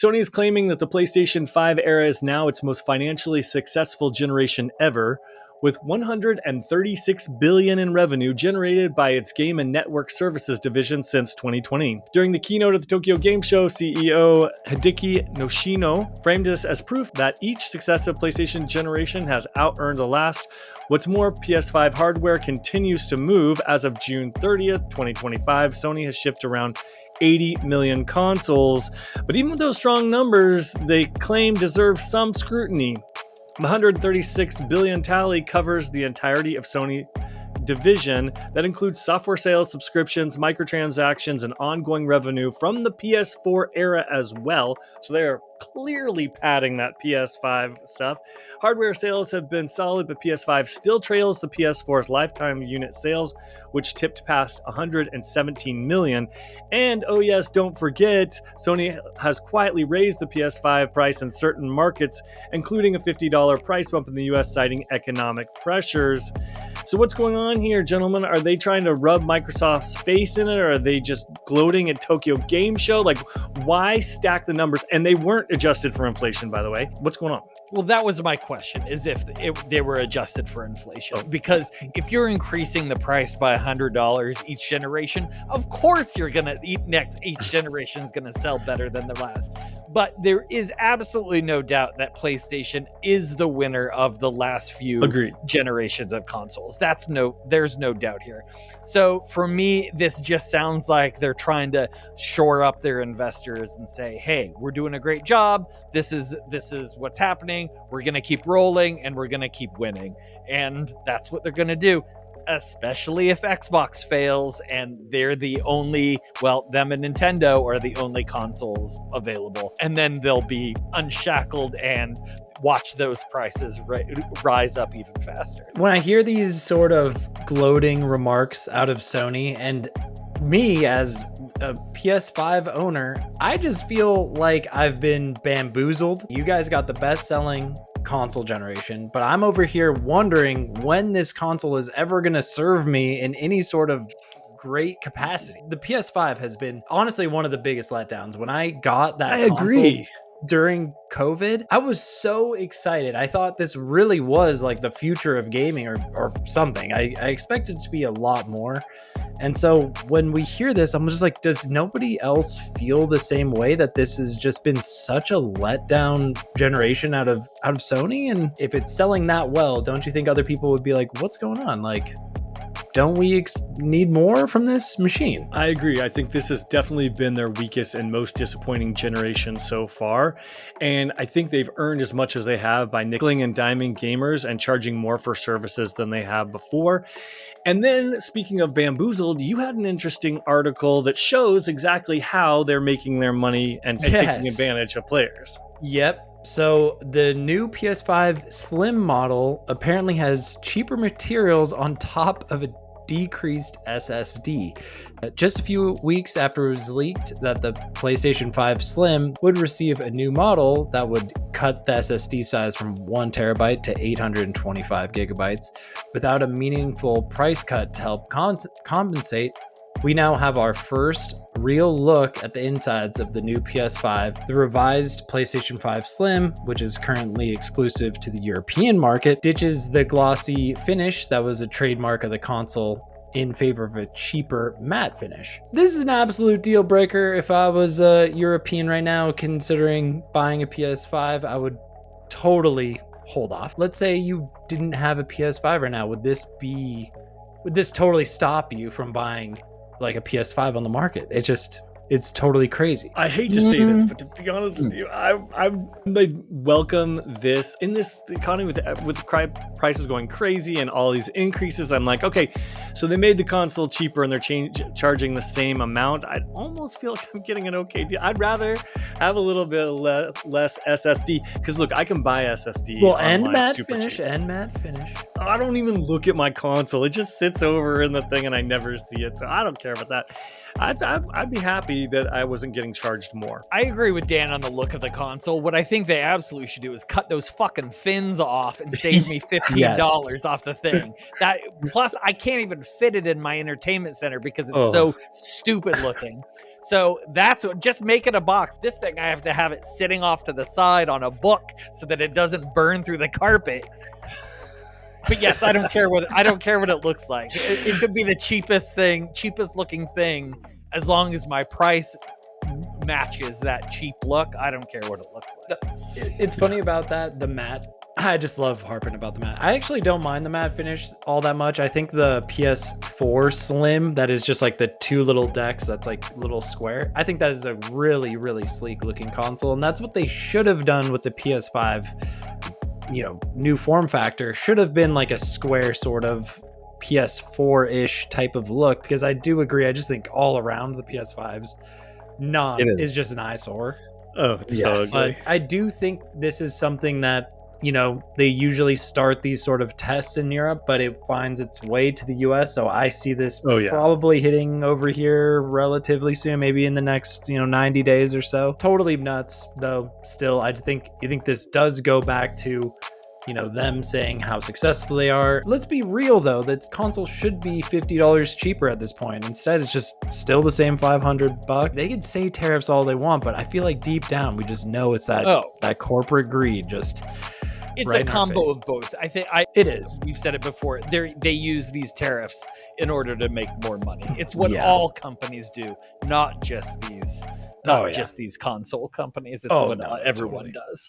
Sony is claiming that the PlayStation 5 era is now its most financially successful generation ever, with $136 billion in revenue generated by its game and network services division since 2020. During the keynote at the Tokyo Game Show, CEO Hideki Noshino framed this as proof that each successive PlayStation generation has out-earned the last. What's more, PS5 hardware continues to move. As of June 30th, 2025, Sony has shipped around 80 million consoles. But even with those strong numbers, they claim deserve some scrutiny. The 136 billion tally covers the entirety of Sony division that includes software sales, subscriptions, microtransactions, and ongoing revenue from the PS4 era as well. So they're clearly padding that PS5 stuff. Hardware sales have been solid, but PS5 still trails the PS4's lifetime unit sales, which tipped past 117 million. And oh yes, don't forget, Sony has quietly raised the PS5 price in certain markets, including a $50 price bump in the US, citing economic pressures. So what's going on here, gentlemen? Are they trying to rub Microsoft's face in it, or are they just gloating at Tokyo Game Show? Like, why stack the numbers? And they weren't adjusted for inflation, by the way. What's going on? Well, that was my question, is if they were adjusted for inflation. Because if you're increasing the price by $100 each generation, of course you're going to, each generation is going to sell better than the last. But there is absolutely no doubt that PlayStation is the winner of the last few generations of consoles. There's no doubt here. So for me, this just sounds like they're trying to shore up their investors and say, hey, we're doing a great job. This is what's happening. We're going to keep rolling and we're going to keep winning. And that's what they're going to do, especially if Xbox fails and they're the only, them and Nintendo are the only consoles available. And then they'll be unshackled and watch those prices rise up even faster. When I hear these sort of gloating remarks out of Sony, and me as a PS5 owner, I just feel like I've been bamboozled. You guys got the best selling console generation, but I'm over here wondering when this console is ever going to serve me in any sort of great capacity. The PS5 has been honestly one of the biggest letdowns. When I got that console during COVID, I was so excited. I thought this really was like the future of gaming or something. I expected it to be a lot more. And so when we hear this, I'm just like, does nobody else feel the same way, that this has just been such a letdown generation out of Sony? And if it's selling that well, don't you think other people would be like, what's going on? Like, don't we need more from this machine? I agree. I think this has definitely been their weakest and most disappointing generation so far. And I think they've earned as much as they have by nickeling and diming gamers and charging more for services than they have before. And then, speaking of bamboozled, you had an interesting article that shows exactly how they're making their money and taking advantage of players. Yep. So the new PS5 Slim model apparently has cheaper materials on top of a decreased SSD. Just a few weeks after it was leaked that the PlayStation 5 Slim would receive a new model that would cut the SSD size from 1 terabyte to 825 gigabytes without a meaningful price cut to help compensate, we now have our first real look at the insides of the new PS5. The revised PlayStation 5 Slim, which is currently exclusive to the European market, ditches the glossy finish that was a trademark of the console in favor of a cheaper matte finish. This is an absolute deal breaker. If I was a European right now considering buying a PS5, I would totally hold off. Let's say you didn't have a PS5 right now. Would this totally stop you from buying like a PS5 on the market? It's totally crazy. I hate to say this, but to be honest with you, I welcome this in this economy with prices going crazy and all these increases. I'm like, okay, so they made the console cheaper and they're charging the same amount. I almost feel like I'm getting an okay deal. I'd rather have a little bit less SSD, because look, I can buy SSD. Well, and matte finish. I don't even look at my console. It just sits over in the thing and I never see it. So I don't care about that. I'd be happy that I wasn't getting charged more. I agree with Dan on the look of the console. What I think they absolutely should do is cut those fucking fins off and save me $15 off the thing. Plus, I can't even fit it in my entertainment center because it's so stupid looking. So that's what, just make it a box. This thing, I have to have it sitting off to the side on a book so that it doesn't burn through the carpet. But yes, I don't care what it looks like. It could be the cheapest looking thing, as long as my price matches that cheap look. I don't care what it looks like. It's funny about that, the matte. I just love harping about the matte. I actually don't mind the matte finish all that much. I think the PS4 Slim, that is just like the two little decks, that's like little square. I think that is a really, really sleek looking console. And that's what they should have done with the PS5, new form factor. Should have been like a square sort of PS4-ish type of look. Because I do agree. I just think all around the PS5's is just an eyesore. Oh, it's so ugly. But I do think this is something that, they usually start these sort of tests in Europe, but it finds its way to the US. So I see this probably hitting over here relatively soon, maybe in the next, 90 days or so. Totally nuts, though. Still, you think this does go back to, them saying how successful they are. Let's be real, though. The console should be $50 cheaper at this point. Instead, it's just still the same $500. They could say tariffs all they want, but I feel like deep down, we just know it's that corporate greed just... It's right a combo of both. I think it is. We've said it before. They use these tariffs in order to make more money. It's what all companies do, not just these, just these console companies. It's what everyone does.